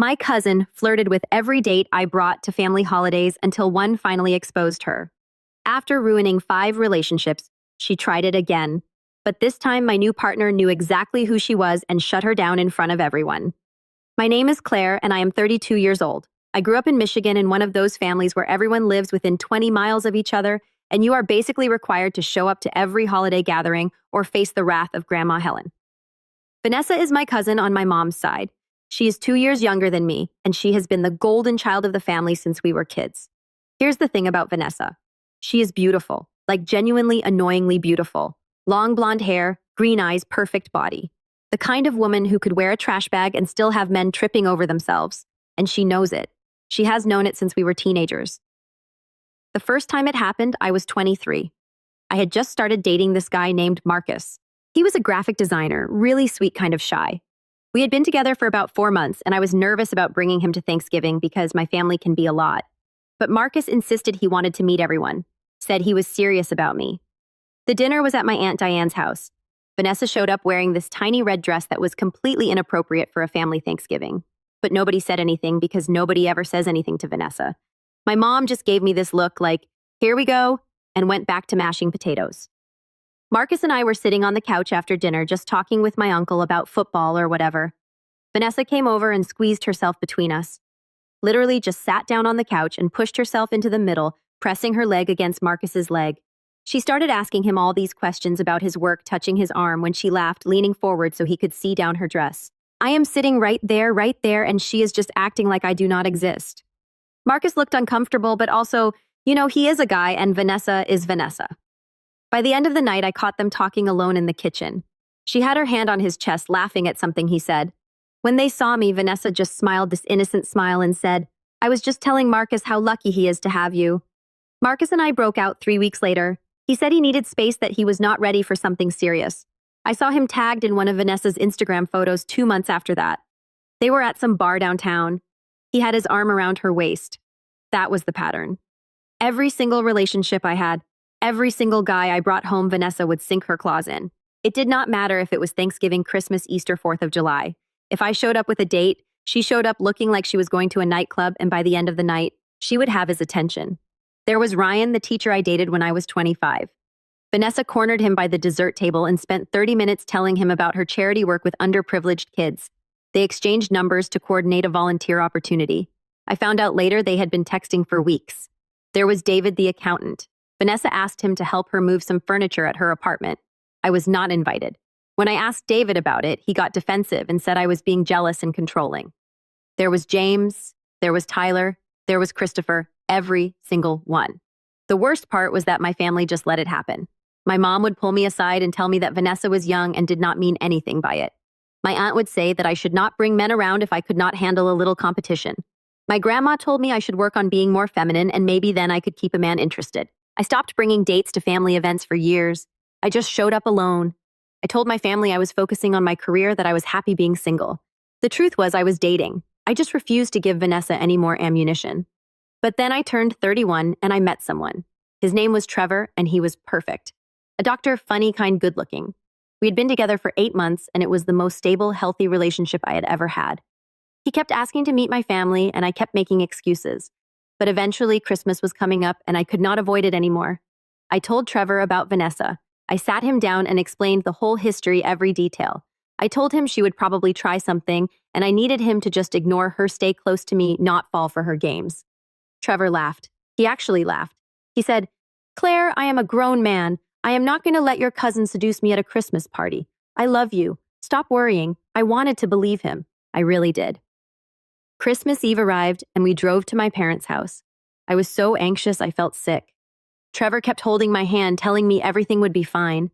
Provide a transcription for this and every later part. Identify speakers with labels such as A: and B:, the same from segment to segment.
A: My cousin flirted with every date I brought to family holidays until one finally exposed her. After ruining 5 relationships, she tried it again. But this time, my new partner knew exactly who she was and shut her down in front of everyone. My name is Claire, and I am 32 years old. I grew up in Michigan in one of those families where everyone lives within 20 miles of each other, and you are basically required to show up to every holiday gathering or face the wrath of Grandma Helen. Vanessa is my cousin on my mom's side. She is 2 years younger than me, and she has been the golden child of the family since we were kids. Here's the thing about Vanessa. She is beautiful, like genuinely annoyingly beautiful. Long blonde hair, green eyes, perfect body. The kind of woman who could wear a trash bag and still have men tripping over themselves. And she knows it. She has known it since we were teenagers. The first time it happened, I was 23. I had just started dating this guy named Marcus. He was a graphic designer, really sweet, kind of shy. We had been together for about 4 months, and I was nervous about bringing him to Thanksgiving because my family can be a lot. But Marcus insisted he wanted to meet everyone, said he was serious about me. The dinner was at my Aunt Diane's house. Vanessa showed up wearing this tiny red dress that was completely inappropriate for a family Thanksgiving. But nobody said anything because nobody ever says anything to Vanessa. My mom just gave me this look like, here we go, and went back to mashing potatoes. Marcus and I were sitting on the couch after dinner just talking with my uncle about football or whatever. Vanessa came over and squeezed herself between us. Literally just sat down on the couch and pushed herself into the middle, pressing her leg against Marcus's leg. She started asking him all these questions about his work, touching his arm when she laughed, leaning forward so he could see down her dress. I am sitting right there, and she is just acting like I do not exist. Marcus looked uncomfortable, but also, he is a guy and Vanessa is Vanessa. By the end of the night, I caught them talking alone in the kitchen. She had her hand on his chest, laughing at something he said. When they saw me, Vanessa just smiled this innocent smile and said, I was just telling Marcus how lucky he is to have you. Marcus and I broke out 3 weeks later. He said he needed space, that he was not ready for something serious. I saw him tagged in one of Vanessa's Instagram photos 2 months after that. They were at some bar downtown. He had his arm around her waist. That was the pattern. Every single relationship I had, every single guy I brought home, Vanessa would sink her claws in. It did not matter if it was Thanksgiving, Christmas, Easter, 4th of July. If I showed up with a date, she showed up looking like she was going to a nightclub, and by the end of the night, she would have his attention. There was Ryan, the teacher I dated when I was 25. Vanessa cornered him by the dessert table and spent 30 minutes telling him about her charity work with underprivileged kids. They exchanged numbers to coordinate a volunteer opportunity. I found out later they had been texting for weeks. There was David, the accountant. Vanessa asked him to help her move some furniture at her apartment. I was not invited. When I asked David about it, he got defensive and said I was being jealous and controlling. There was James, there was Tyler, there was Christopher, every single one. The worst part was that my family just let it happen. My mom would pull me aside and tell me that Vanessa was young and did not mean anything by it. My aunt would say that I should not bring men around if I could not handle a little competition. My grandma told me I should work on being more feminine, and maybe then I could keep a man interested. I stopped bringing dates to family events for years. I just showed up alone. I told my family I was focusing on my career, that I was happy being single. The truth was I was dating. I just refused to give Vanessa any more ammunition. But then I turned 31 and I met someone. His name was Trevor, and he was perfect. A doctor, funny, kind, good-looking. We had been together for 8 months, and it was the most stable, healthy relationship I had ever had. He kept asking to meet my family, and I kept making excuses. But eventually, Christmas was coming up, and I could not avoid it anymore. I told Trevor about Vanessa. I sat him down and explained the whole history, every detail. I told him she would probably try something, and I needed him to just ignore her, stay close to me, not fall for her games. Trevor laughed. He actually laughed. He said, Claire, I am a grown man. I am not going to let your cousin seduce me at a Christmas party. I love you. Stop worrying. I wanted to believe him. I really did. Christmas Eve arrived, and we drove to my parents' house. I was so anxious I felt sick. Trevor kept holding my hand, telling me everything would be fine.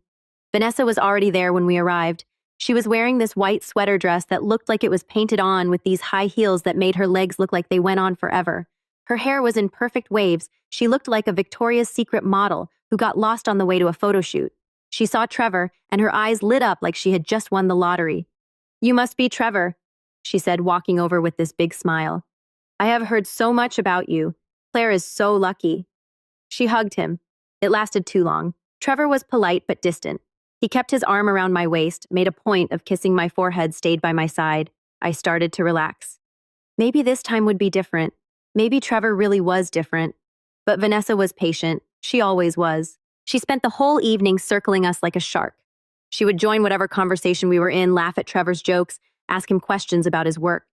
A: Vanessa was already there when we arrived. She was wearing this white sweater dress that looked like it was painted on, with these high heels that made her legs look like they went on forever. Her hair was in perfect waves. She looked like a Victoria's Secret model who got lost on the way to a photo shoot. She saw Trevor, and her eyes lit up like she had just won the lottery. You must be Trevor, she said, walking over with this big smile. I have heard so much about you. Claire is so lucky. She hugged him. It lasted too long. Trevor was polite but distant. He kept his arm around my waist, made a point of kissing my forehead, stayed by my side. I started to relax. Maybe this time would be different. Maybe Trevor really was different. But Vanessa was patient. She always was. She spent the whole evening circling us like a shark. She would join whatever conversation we were in, laugh at Trevor's jokes, ask him questions about his work.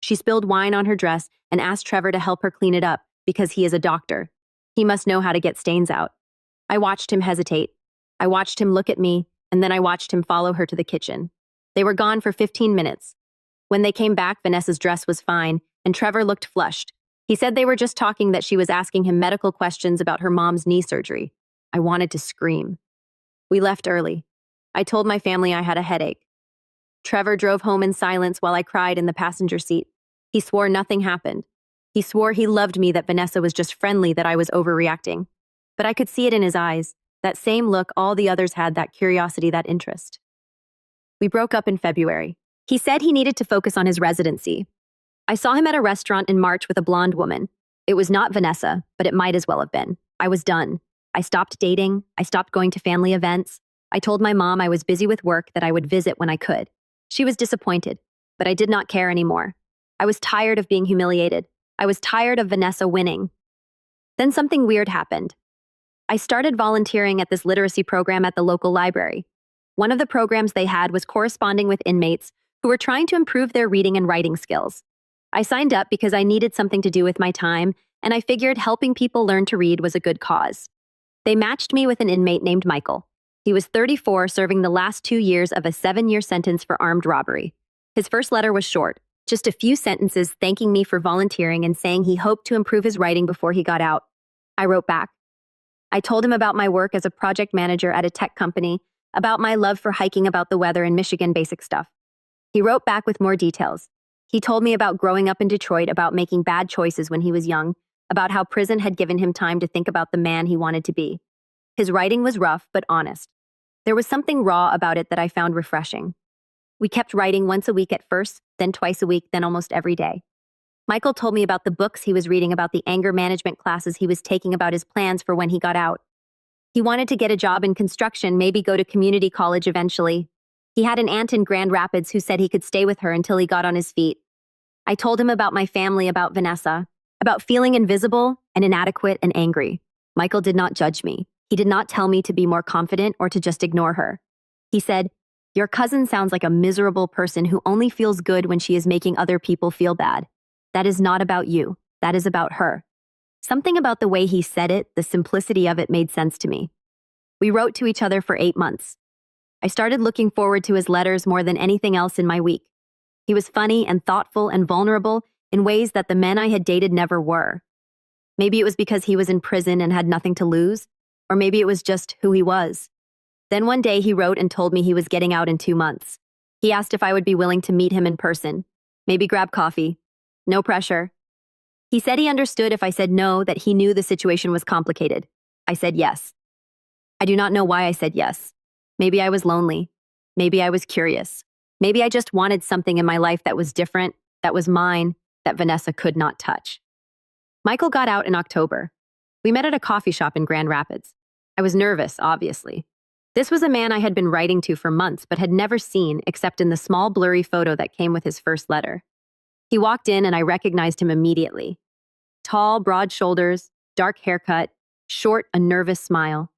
A: She spilled wine on her dress and asked Trevor to help her clean it up because he is a doctor. He must know how to get stains out. I watched him hesitate. I watched him look at me, and then I watched him follow her to the kitchen. They were gone for 15 minutes. When they came back, Vanessa's dress was fine, and Trevor looked flushed. He said they were just talking, that she was asking him medical questions about her mom's knee surgery. I wanted to scream. We left early. I told my family I had a headache. Trevor drove home in silence while I cried in the passenger seat. He swore nothing happened. He swore he loved me, that Vanessa was just friendly, that I was overreacting. But I could see it in his eyes, that same look all the others had, that curiosity, that interest. We broke up in February. He said he needed to focus on his residency. I saw him at a restaurant in March with a blonde woman. It was not Vanessa, but it might as well have been. I was done. I stopped dating. I stopped going to family events. I told my mom I was busy with work, that I would visit when I could. She was disappointed, but I did not care anymore. I was tired of being humiliated. I was tired of Vanessa winning. Then something weird happened. I started volunteering at this literacy program at the local library. One of the programs they had was corresponding with inmates who were trying to improve their reading and writing skills. I signed up because I needed something to do with my time, and I figured helping people learn to read was a good cause. They matched me with an inmate named Michael. He was 34, serving the last 2 years of a 7-year sentence for armed robbery. His first letter was short, just a few sentences thanking me for volunteering and saying he hoped to improve his writing before he got out. I wrote back. I told him about my work as a project manager at a tech company, about my love for hiking, about the weather in Michigan, basic stuff. He wrote back with more details. He told me about growing up in Detroit, about making bad choices when he was young, about how prison had given him time to think about the man he wanted to be. His writing was rough but honest. There was something raw about it that I found refreshing. We kept writing once a week at first, then twice a week, then almost every day. Michael told me about the books he was reading, about the anger management classes he was taking, about his plans for when he got out. He wanted to get a job in construction, maybe go to community college eventually. He had an aunt in Grand Rapids who said he could stay with her until he got on his feet. I told him about my family, about Vanessa, about feeling invisible and inadequate and angry. Michael did not judge me. He did not tell me to be more confident or to just ignore her. He said, "Your cousin sounds like a miserable person who only feels good when she is making other people feel bad. That is not about you. That is about her." Something about the way he said it, the simplicity of it, made sense to me. We wrote to each other for 8 months. I started looking forward to his letters more than anything else in my week. He was funny and thoughtful and vulnerable in ways that the men I had dated never were. Maybe it was because he was in prison and had nothing to lose, or maybe it was just who he was. Then one day he wrote and told me he was getting out in 2 months. He asked if I would be willing to meet him in person, maybe grab coffee. No pressure. He said he understood if I said no, that he knew the situation was complicated. I said yes. I do not know why I said yes. Maybe I was lonely. Maybe I was curious. Maybe I just wanted something in my life that was different, that was mine, that Vanessa could not touch. Michael got out in October. We met at a coffee shop in Grand Rapids. I was nervous, obviously. This was a man I had been writing to for months but had never seen except in the small blurry photo that came with his first letter. He walked in and I recognized him immediately. Tall, broad shoulders, dark haircut, short, a nervous smile.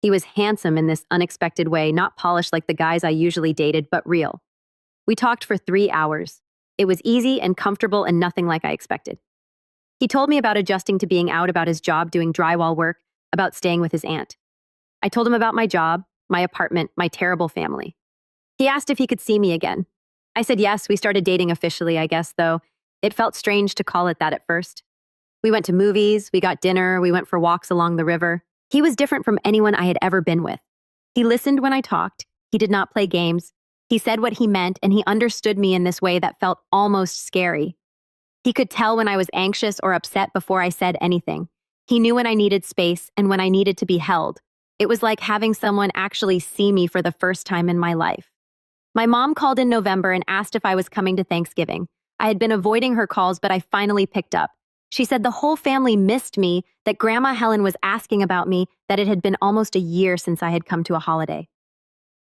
A: He was handsome in this unexpected way, not polished like the guys I usually dated, but real. We talked for 3 hours. It was easy and comfortable and nothing like I expected. He told me about adjusting to being out, about his job doing drywall work, about staying with his aunt. I told him about my job, my apartment, my terrible family. He asked if he could see me again. I said yes. We started dating officially, I guess, though it felt strange to call it that at first. We went to movies, we got dinner, we went for walks along the river. He was different from anyone I had ever been with. He listened when I talked. He did not play games. He said what he meant, and he understood me in this way that felt almost scary. He could tell when I was anxious or upset before I said anything. He knew when I needed space and when I needed to be held. It was like having someone actually see me for the first time in my life. My mom called in November and asked if I was coming to Thanksgiving. I had been avoiding her calls, but I finally picked up. She said the whole family missed me, that Grandma Helen was asking about me, that it had been almost a year since I had come to a holiday.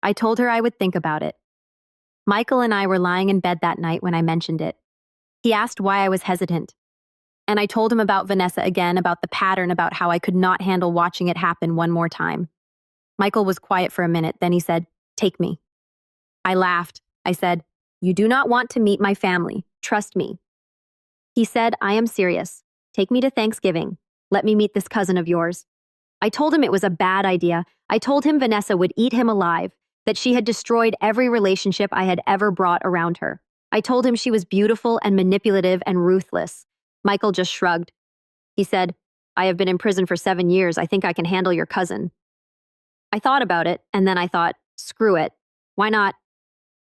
A: I told her I would think about it. Michael and I were lying in bed that night when I mentioned it. He asked why I was hesitant. And I told him about Vanessa again, about the pattern, about how I could not handle watching it happen one more time. Michael was quiet for a minute, then he said, "Take me." I laughed. I said, "You do not want to meet my family. Trust me." He said, "I am serious. Take me to Thanksgiving. Let me meet this cousin of yours." I told him it was a bad idea. I told him Vanessa would eat him alive, that she had destroyed every relationship I had ever brought around her. I told him she was beautiful and manipulative and ruthless. Michael just shrugged. He said, "I have been in prison for 7 years. I think I can handle your cousin." I thought about it, and then I thought, screw it. Why not?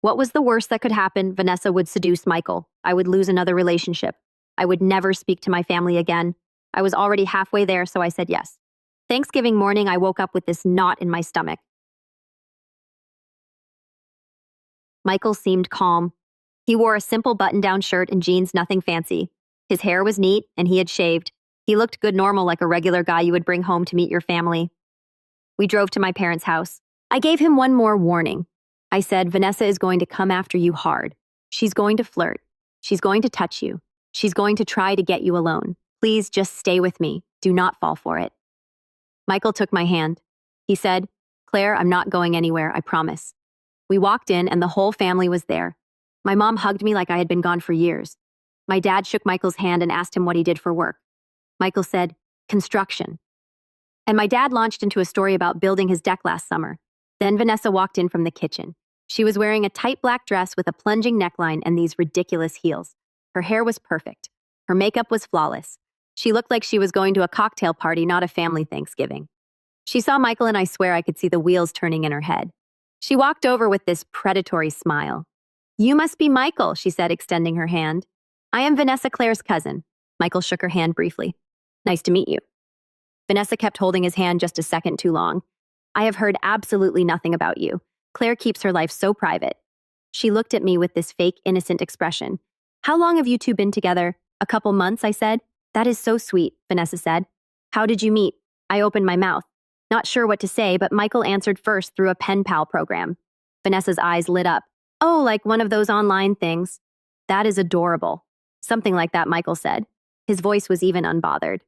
A: What was the worst that could happen? Vanessa would seduce Michael. I would lose another relationship. I would never speak to my family again. I was already halfway there, so I said yes. Thanksgiving morning, I woke up with this knot in my stomach. Michael seemed calm. He wore a simple button-down shirt and jeans, nothing fancy. His hair was neat, and he had shaved. He looked good, normal, like a regular guy you would bring home to meet your family. We drove to my parents' house. I gave him one more warning. I said, "Vanessa is going to come after you hard. She's going to flirt. She's going to touch you. She's going to try to get you alone. Please just stay with me. Do not fall for it." Michael took my hand. He said, "Claire, I'm not going anywhere, I promise." We walked in and the whole family was there. My mom hugged me like I had been gone for years. My dad shook Michael's hand and asked him what he did for work. Michael said, "Construction." And my dad launched into a story about building his deck last summer. Then Vanessa walked in from the kitchen. She was wearing a tight black dress with a plunging neckline and these ridiculous heels. Her hair was perfect. Her makeup was flawless. She looked like she was going to a cocktail party, not a family Thanksgiving. She saw Michael and I swear I could see the wheels turning in her head. She walked over with this predatory smile. "You must be Michael," she said, extending her hand. "I am Vanessa, Claire's cousin." Michael shook her hand briefly. "Nice to meet you." Vanessa kept holding his hand just a second too long. "I have heard absolutely nothing about you. Claire keeps her life so private." She looked at me with this fake, innocent expression. "How long have you two been together?" "A couple months," I said. "That is so sweet," Vanessa said. "How did you meet?" I opened my mouth. Not sure what to say, but Michael answered first through a pen pal program. Vanessa's eyes lit up. "Oh, like one of those online things." "That is adorable." "Something like that," Michael said. His voice was even unbothered.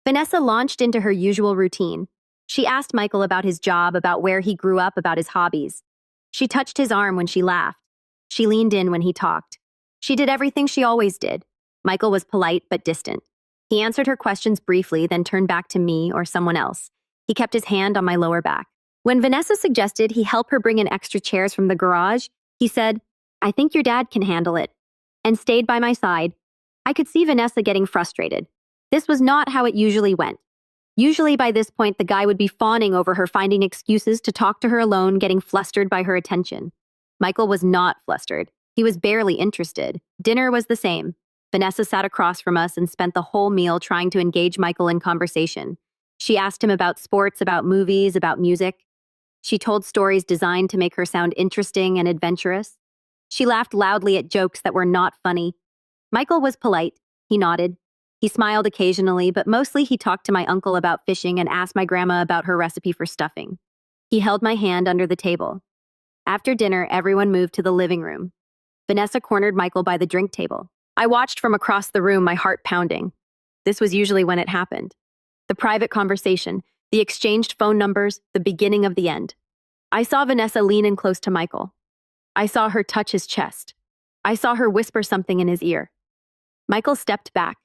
A: Vanessa launched into her usual routine. She asked Michael about his job, about where he grew up, about his hobbies. She touched his arm when she laughed. She leaned in when he talked. She did everything she always did. Michael was polite but distant. He answered her questions briefly, then turned back to me or someone else. He kept his hand on my lower back. When Vanessa suggested he help her bring in extra chairs from the garage, he said, "I think your dad can handle it," and stayed by my side. I could see Vanessa getting frustrated. This was not how it usually went. Usually by this point, the guy would be fawning over her, finding excuses to talk to her alone, getting flustered by her attention. Michael was not flustered. He was barely interested. Dinner was the same. Vanessa sat across from us and spent the whole meal trying to engage Michael in conversation. She asked him about sports, about movies, about music. She told stories designed to make her sound interesting and adventurous. She laughed loudly at jokes that were not funny. Michael was polite. He nodded. He smiled occasionally, but mostly he talked to my uncle about fishing and asked my grandma about her recipe for stuffing. He held my hand under the table. After dinner, everyone moved to the living room. Vanessa cornered Michael by the drink table. I watched from across the room, my heart pounding. This was usually when it happened. The private conversation, the exchanged phone numbers, the beginning of the end. I saw Vanessa lean in close to Michael. I saw her touch his chest. I saw her whisper something in his ear. Michael stepped back.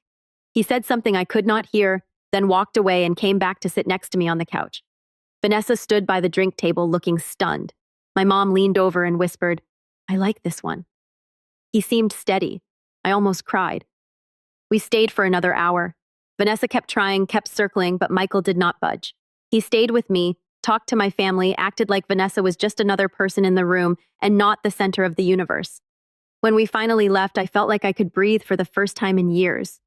A: He said something I could not hear, then walked away and came back to sit next to me on the couch. Vanessa stood by the drink table looking stunned. My mom leaned over and whispered, "I like this one." He seemed steady. I almost cried. We stayed for another hour. Vanessa kept trying, kept circling, but Michael did not budge. He stayed with me, talked to my family, acted like Vanessa was just another person in the room and not the center of the universe. When we finally left, I felt like I could breathe for the first time in years.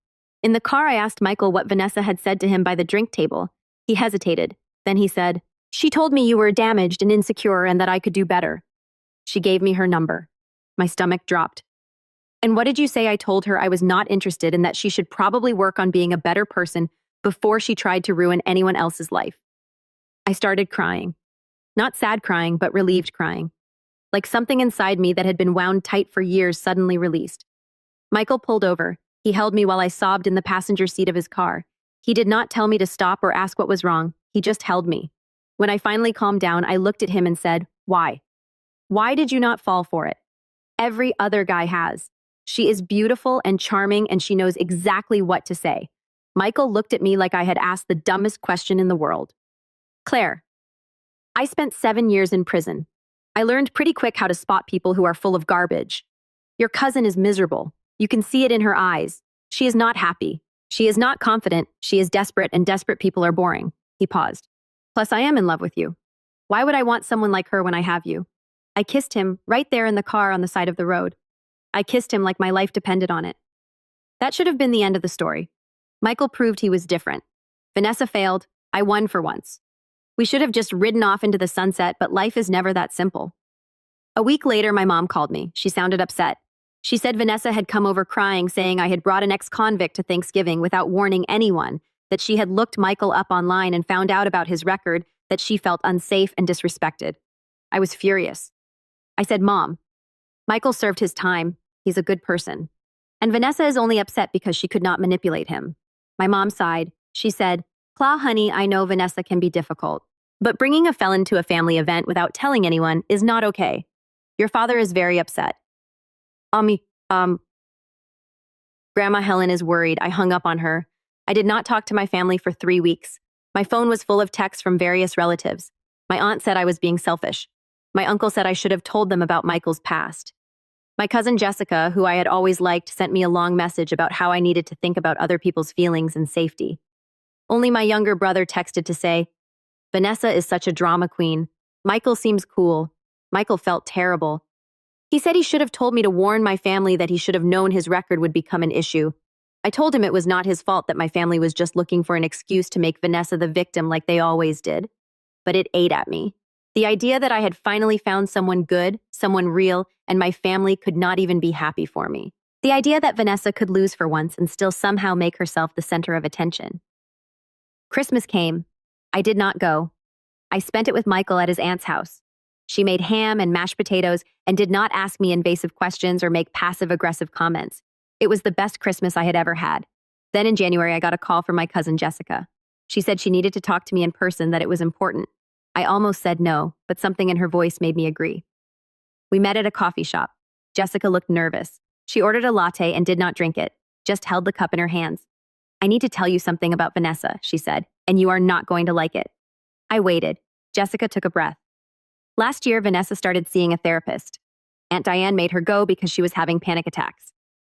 A: In the car, I asked Michael what Vanessa had said to him by the drink table. He hesitated. Then he said, "She told me you were damaged and insecure and that I could do better." She gave me her number. My stomach dropped. "And what did you say?" I told her I was not interested and that she should probably work on being a better person before she tried to ruin anyone else's life. I started crying. Not sad crying, but relieved crying. Like something inside me that had been wound tight for years suddenly released. Michael pulled over. He held me while I sobbed in the passenger seat of his car. He did not tell me to stop or ask what was wrong. He just held me. When I finally calmed down, I looked at him and said, "Why? Why did you not fall for it? Every other guy has. She is beautiful and charming, and she knows exactly what to say." Michael looked at me like I had asked the dumbest question in the world. "Claire, I spent 7 years in prison. I learned pretty quick how to spot people who are full of garbage. Your cousin is miserable. You can see it in her eyes. She is not happy. She is not confident. She is desperate, and desperate people are boring." He paused. "Plus, I am in love with you. Why would I want someone like her when I have you?" I kissed him right there in the car on the side of the road. I kissed him like my life depended on it. That should have been the end of the story. Michael proved he was different. Vanessa failed. I won for once. We should have just ridden off into the sunset, but life is never that simple. A week later, my mom called me. She sounded upset. She said Vanessa had come over crying, saying I had brought an ex-convict to Thanksgiving without warning anyone, that she had looked Michael up online and found out about his record, that she felt unsafe and disrespected. I was furious. I said, "Mom, Michael served his time. He's a good person. And Vanessa is only upset because she could not manipulate him." My mom sighed. She said, "Cla, honey, I know Vanessa can be difficult, but bringing a felon to a family event without telling anyone is not okay. Your father is very upset." Grandma Helen is worried. I hung up on her. I did not talk to my family for 3 weeks. My phone was full of texts from various relatives. My aunt said I was being selfish. My uncle said I should have told them about Michael's past. My cousin Jessica, who I had always liked, sent me a long message about how I needed to think about other people's feelings and safety. Only my younger brother texted to say, "Vanessa is such a drama queen. Michael seems cool." Michael felt terrible. He said he should have told me to warn my family, that he should have known his record would become an issue. I told him it was not his fault, that my family was just looking for an excuse to make Vanessa the victim like they always did. But it ate at me. The idea that I had finally found someone good, someone real, and my family could not even be happy for me. The idea that Vanessa could lose for once and still somehow make herself the center of attention. Christmas came. I did not go. I spent it with Michael at his aunt's house. She made ham and mashed potatoes and did not ask me invasive questions or make passive-aggressive comments. It was the best Christmas I had ever had. Then in January, I got a call from my cousin Jessica. She said she needed to talk to me in person, that it was important. I almost said no, but something in her voice made me agree. We met at a coffee shop. Jessica looked nervous. She ordered a latte and did not drink it, just held the cup in her hands. "I need to tell you something about Vanessa," she said, "and you are not going to like it." I waited. Jessica took a breath. Last year, Vanessa started seeing a therapist. Aunt Diane made her go because she was having panic attacks.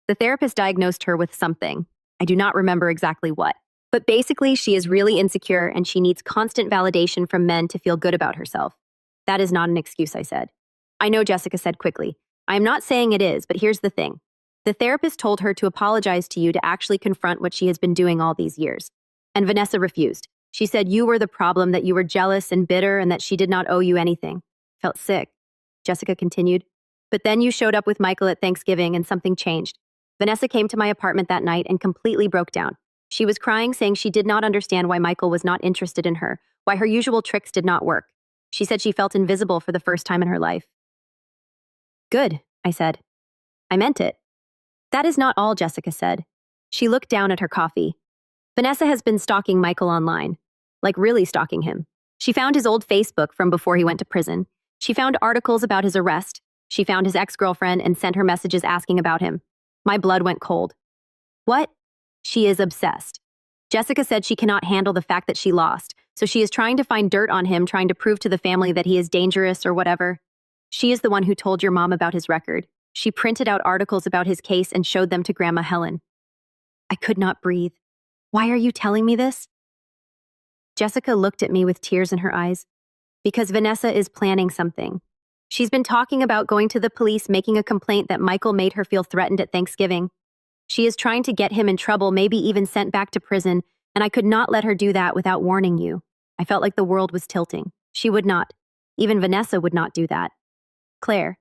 A: The therapist diagnosed her with something. I do not remember exactly what. But basically, she is really insecure and she needs constant validation from men to feel good about herself. "That is not an excuse," I said. "I know," Jessica said quickly. "I am not saying it is, but here's the thing. The therapist told her to apologize to you, to actually confront what she has been doing all these years. And Vanessa refused. She said you were the problem, that you were jealous and bitter, and that she did not owe you anything." Felt sick. Jessica continued. "But then you showed up with Michael at Thanksgiving and something changed. Vanessa came to my apartment that night and completely broke down. She was crying, saying she did not understand why Michael was not interested in her, why her usual tricks did not work. She said she felt invisible for the first time in her life." "Good," I said. "I meant it." "That is not all," Jessica said. She looked down at her coffee. "Vanessa has been stalking Michael online. Like really stalking him. She found his old Facebook from before he went to prison. She found articles about his arrest. She found his ex-girlfriend and sent her messages asking about him. My blood went cold." "What?" "She is obsessed. Jessica said she cannot handle the fact that she lost, so she is trying to find dirt on him, trying to prove to the family that he is dangerous or whatever. She is the one who told your mom about his record. She printed out articles about his case and showed them to Grandma Helen." I could not breathe. "Why are you telling me this?" Jessica looked at me with tears in her eyes. "Because Vanessa is planning something. She's been talking about going to the police, making a complaint that Michael made her feel threatened at Thanksgiving. She is trying to get him in trouble, maybe even sent back to prison, and I could not let her do that without warning you." I felt like the world was tilting. She would not. Even Vanessa would not do that. "Claire,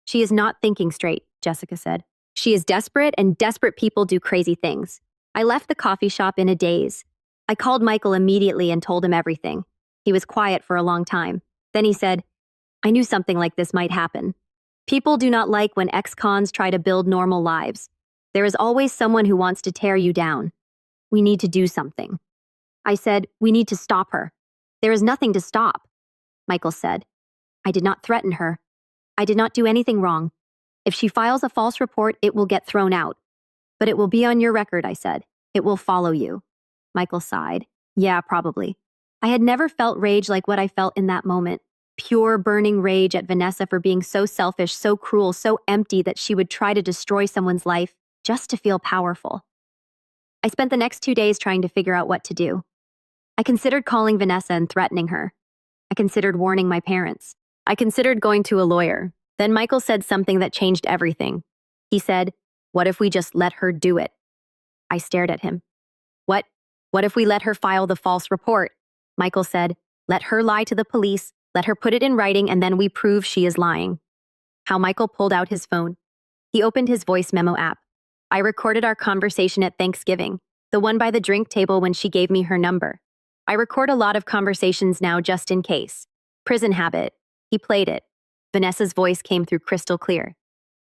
A: she is not thinking straight," Jessica said. "She is desperate, and desperate people do crazy things." I left the coffee shop in a daze. I called Michael immediately and told him everything. He was quiet for a long time. Then he said, "I knew something like this might happen. People do not like when ex-cons try to build normal lives. There is always someone who wants to tear you down. We need to do something. I said, we need to stop her. There is nothing to stop, Michael said. I did not threaten her. I did not do anything wrong. If she files a false report, it will get thrown out. But it will be on your record, I said. It will follow you. Michael sighed. Yeah, probably. I had never felt rage like what I felt in that moment. Pure, burning rage at Vanessa for being so selfish, so cruel, so empty that she would try to destroy someone's life just to feel powerful. I spent the next 2 days trying to figure out what to do. I considered calling Vanessa and threatening her. I considered warning my parents. I considered going to a lawyer. Then Michael said something that changed everything. He said, "What if we just let her do it?" I stared at him. What? What if we let her file the false report? Michael said, "Let her lie to the police, let her put it in writing, and then we prove she is lying." How Michael pulled out his phone. He opened his voice memo app. I recorded our conversation at Thanksgiving, the one by the drink table when she gave me her number. I record a lot of conversations now just in case. Prison habit. He played it. Vanessa's voice came through crystal clear.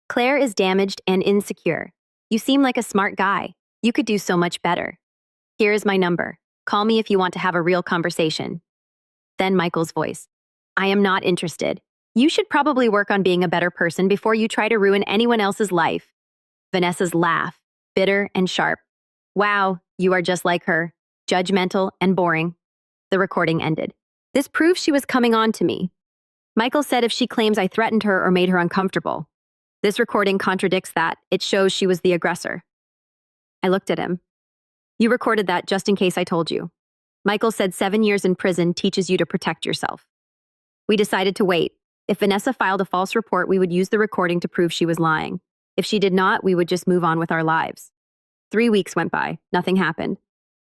A: "Claire is damaged and insecure. You seem like a smart guy. You could do so much better. Here is my number. Call me if you want to have a real conversation." Then Michael's voice. "I am not interested. You should probably work on being a better person before you try to ruin anyone else's life." Vanessa's laugh, bitter and sharp. "Wow, you are just like her. Judgmental and boring." The recording ended. This proves she was coming on to me. Michael said if she claims I threatened her or made her uncomfortable. This recording contradicts that. It shows she was the aggressor. I looked at him. "You recorded that just in case I told you." Michael said 7 years in prison teaches you to protect yourself. We decided to wait. If Vanessa filed a false report, we would use the recording to prove she was lying. If she did not, we would just move on with our lives. 3 weeks went by. Nothing happened.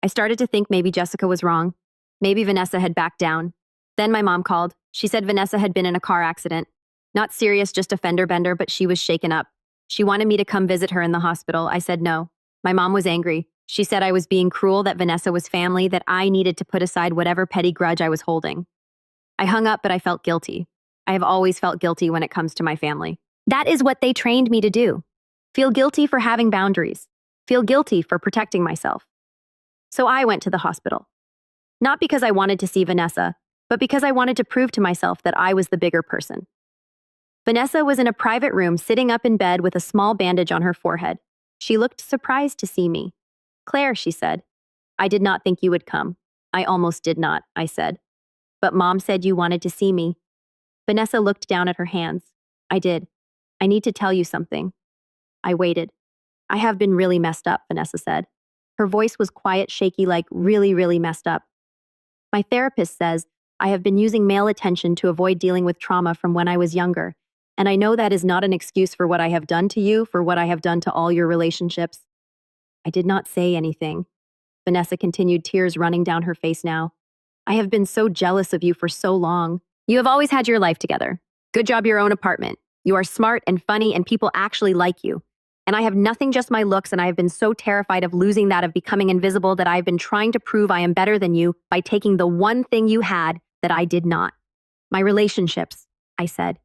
A: I started to think maybe Jessica was wrong. Maybe Vanessa had backed down. Then my mom called. She said Vanessa had been in a car accident. Not serious, just a fender bender, but she was shaken up. She wanted me to come visit her in the hospital. I said no. My mom was angry. She said I was being cruel, that Vanessa was family, that I needed to put aside whatever petty grudge I was holding. I hung up, but I felt guilty. I have always felt guilty when it comes to my family. That is what they trained me to do. Feel guilty for having boundaries. Feel guilty for protecting myself. So I went to the hospital. Not because I wanted to see Vanessa, but because I wanted to prove to myself that I was the bigger person. Vanessa was in a private room sitting up in bed with a small bandage on her forehead. She looked surprised to see me. "Claire," she said, "I did not think you would come." "I almost did not," I said. "But Mom said you wanted to see me." Vanessa looked down at her hands. "I did. I need to tell you something." I waited. "I have been really messed up," Vanessa said. Her voice was quiet, shaky, like really, really messed up. "My therapist says I have been using male attention to avoid dealing with trauma from when I was younger, and I know that is not an excuse for what I have done to you, for what I have done to all your relationships." I did not say anything. Vanessa continued, tears running down her face now. "I have been so jealous of you for so long. You have always had your life together. Good job, your own apartment. You are smart and funny, and people actually like you. And I have nothing, just my looks, and I have been so terrified of losing that, of becoming invisible, that I have been trying to prove I am better than you by taking the one thing you had that I did not. My relationships," I said.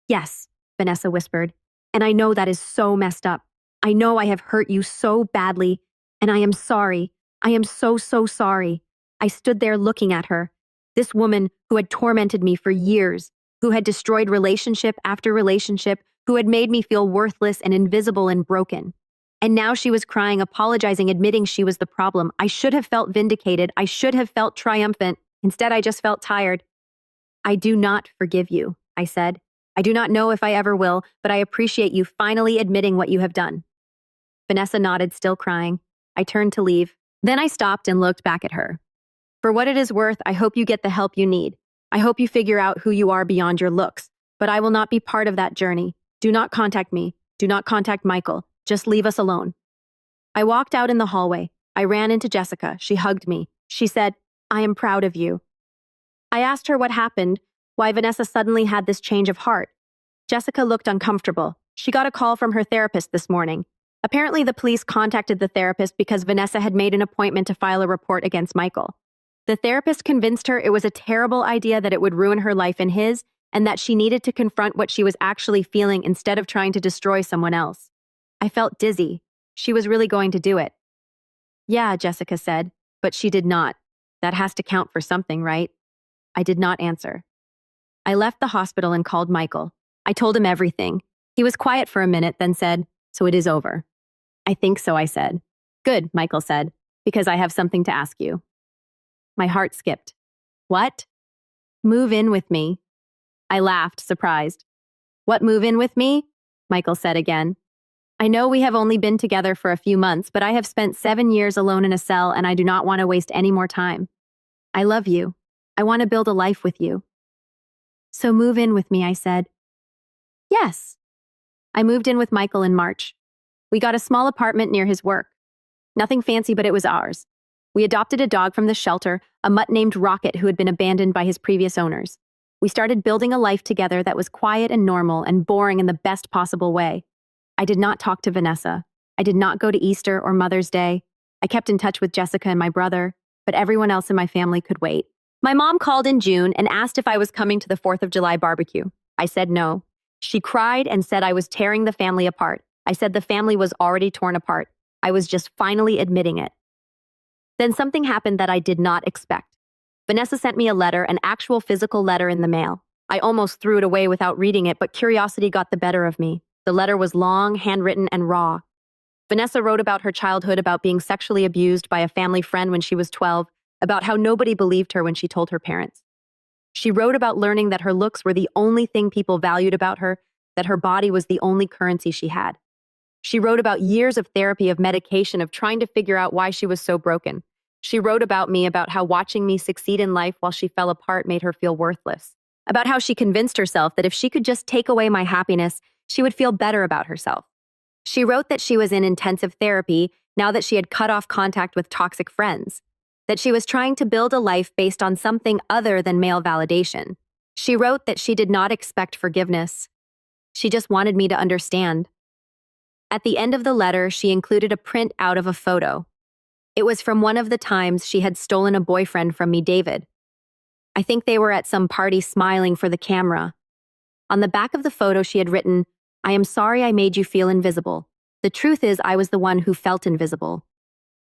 A: "Yes," Vanessa whispered. "And I know that is so messed up. I know I have hurt you so badly, and I am sorry. I am so, so sorry." I stood there looking at her. This woman who had tormented me for years, who had destroyed relationship after relationship, who had made me feel worthless and invisible and broken. And now she was crying, apologizing, admitting she was the problem. I should have felt vindicated. I should have felt triumphant. Instead, I just felt tired. "I do not forgive you," I said. "I do not know if I ever will, but I appreciate you finally admitting what you have done." Vanessa nodded, still crying. I turned to leave. Then I stopped and looked back at her. "For what it is worth, I hope you get the help you need. I hope you figure out who you are beyond your looks, but I will not be part of that journey. Do not contact me. Do not contact Michael. Just leave us alone." I walked out in the hallway. I ran into Jessica. She hugged me. She said, "I am proud of you." I asked her what happened, why Vanessa suddenly had this change of heart. Jessica looked uncomfortable. She got a call from her therapist this morning. Apparently, the police contacted the therapist because Vanessa had made an appointment to file a report against Michael. The therapist convinced her it was a terrible idea, that it would ruin her life and his, and that she needed to confront what she was actually feeling instead of trying to destroy someone else. I felt dizzy. She was really going to do it. Yeah, Jessica said, but she did not. That has to count for something, right? I did not answer. I left the hospital and called Michael. I told him everything. He was quiet for a minute, then said, "So it is over." "I think so," I said. "Good," Michael said, "because I have something to ask you." My heart skipped. "What?" "Move in with me." I laughed, surprised. "What, move in with me?" Michael said again. "I know we have only been together for a few months, but I have spent 7 years alone in a cell and I do not want to waste any more time. I love you. I want to build a life with you." "So move in with me," I said. "Yes." I moved in with Michael in March. We got a small apartment near his work. Nothing fancy, but it was ours. We adopted a dog from the shelter, a mutt named Rocket who had been abandoned by his previous owners. We started building a life together that was quiet and normal and boring in the best possible way. I did not talk to Vanessa. I did not go to Easter or Mother's Day. I kept in touch with Jessica and my brother, but everyone else in my family could wait. My mom called in June and asked if I was coming to the 4th of July barbecue. I said no. She cried and said I was tearing the family apart. I said the family was already torn apart. I was just finally admitting it. Then something happened that I did not expect. Vanessa sent me a letter, an actual physical letter in the mail. I almost threw it away without reading it, but curiosity got the better of me. The letter was long, handwritten, and raw. Vanessa wrote about her childhood, about being sexually abused by a family friend when she was 12, about how nobody believed her when she told her parents. She wrote about learning that her looks were the only thing people valued about her, that her body was the only currency she had. She wrote about years of therapy, of medication, of trying to figure out why she was so broken. She wrote about me, about how watching me succeed in life while she fell apart made her feel worthless. About how she convinced herself that if she could just take away my happiness, she would feel better about herself. She wrote that she was in intensive therapy now that she had cut off contact with toxic friends, that she was trying to build a life based on something other than male validation. She wrote that she did not expect forgiveness. She just wanted me to understand. At the end of the letter, she included a print out of a photo. It was from one of the times she had stolen a boyfriend from me, David. I think they were at some party smiling for the camera. On the back of the photo, she had written, "I am sorry I made you feel invisible. The truth is I was the one who felt invisible."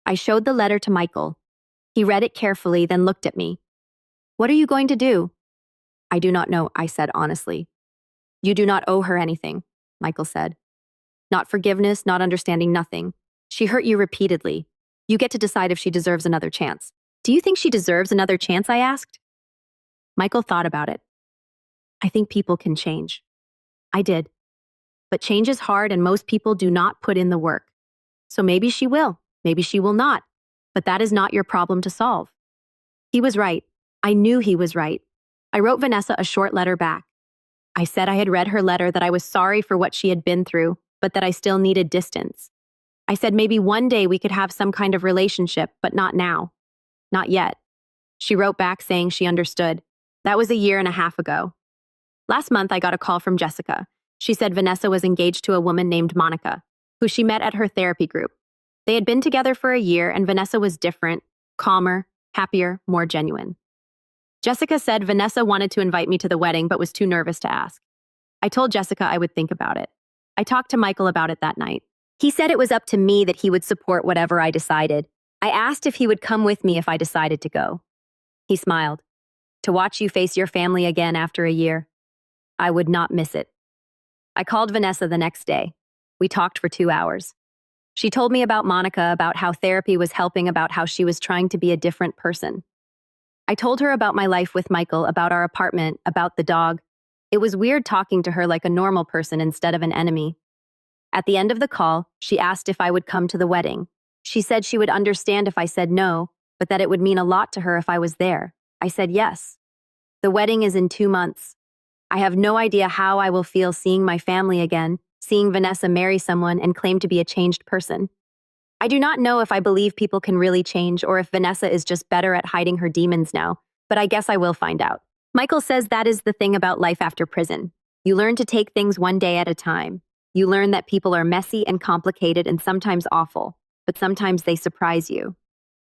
A: I showed the letter to Michael. He read it carefully, then looked at me. "What are you going to do?" "I do not know," I said honestly. "You do not owe her anything," Michael said. "Not forgiveness, not understanding, nothing. She hurt you repeatedly. You get to decide if she deserves another chance." "Do you think she deserves another chance?" I asked. Michael thought about it. "I think people can change." I did. But change is hard and most people do not put in the work. So maybe she will, maybe she will not. But that is not your problem to solve. He was right. I knew he was right. I wrote Vanessa a short letter back. I said I had read her letter, that I was sorry for what she had been through, but that I still needed distance. I said maybe one day we could have some kind of relationship, but not now. Not yet. She wrote back saying she understood. That was 1.5 years ago. Last month, I got a call from Jessica. She said Vanessa was engaged to a woman named Monica, who she met at her therapy group. They had been together for a year, and Vanessa was different, calmer, happier, more genuine. Jessica said Vanessa wanted to invite me to the wedding, but was too nervous to ask. I told Jessica I would think about it. I talked to Michael about it that night. He said it was up to me, that he would support whatever I decided. I asked if he would come with me if I decided to go. He smiled. "To watch you face your family again after a year. I would not miss it." I called Vanessa the next day. We talked for 2 hours. She told me about Monica, about how therapy was helping, about how she was trying to be a different person. I told her about my life with Michael, about our apartment, about the dog. It was weird talking to her like a normal person instead of an enemy. At the end of the call, she asked if I would come to the wedding. She said she would understand if I said no, but that it would mean a lot to her if I was there. I said yes. The wedding is in 2 months. I have no idea how I will feel seeing my family again, seeing Vanessa marry someone and claim to be a changed person. I do not know if I believe people can really change or if Vanessa is just better at hiding her demons now, but I guess I will find out. Michael says that is the thing about life after prison. You learn to take things one day at a time. You learn that people are messy and complicated and sometimes awful, but sometimes they surprise you.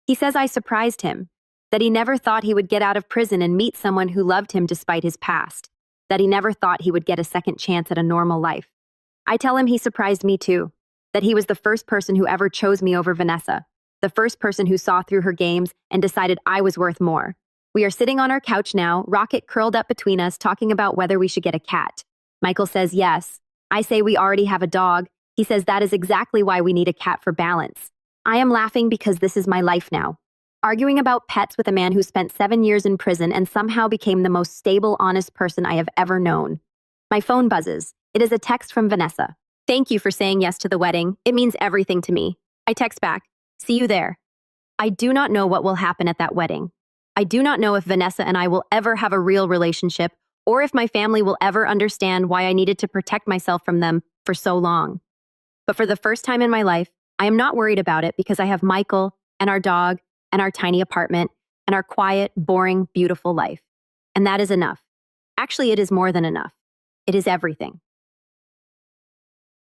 A: He says I surprised him, that he never thought he would get out of prison and meet someone who loved him despite his past, that he never thought he would get a second chance at a normal life. I tell him he surprised me too. that he was the first person who ever chose me over Vanessa, the first person who saw through her games and decided I was worth more. We are sitting on our couch now, Rocket curled up between us, talking about whether we should get a cat. Michael says yes. I say we already have a dog. He says that is exactly why we need a cat for balance. I am laughing because this is my life now. Arguing about pets with a man who spent 7 years in prison and somehow became the most stable, honest person I have ever known. My phone buzzes. It is a text from Vanessa. Thank you for saying yes to the wedding. It means everything to me. I text back. See you there. I do not know what will happen at that wedding. I do not know if Vanessa and I will ever have a real relationship or if my family will ever understand why I needed to protect myself from them for so long. But for the first time in my life, I am not worried about it because I have Michael and our dog and our tiny apartment and our quiet, boring, beautiful life. And that is enough. Actually, it is more than enough. It is everything.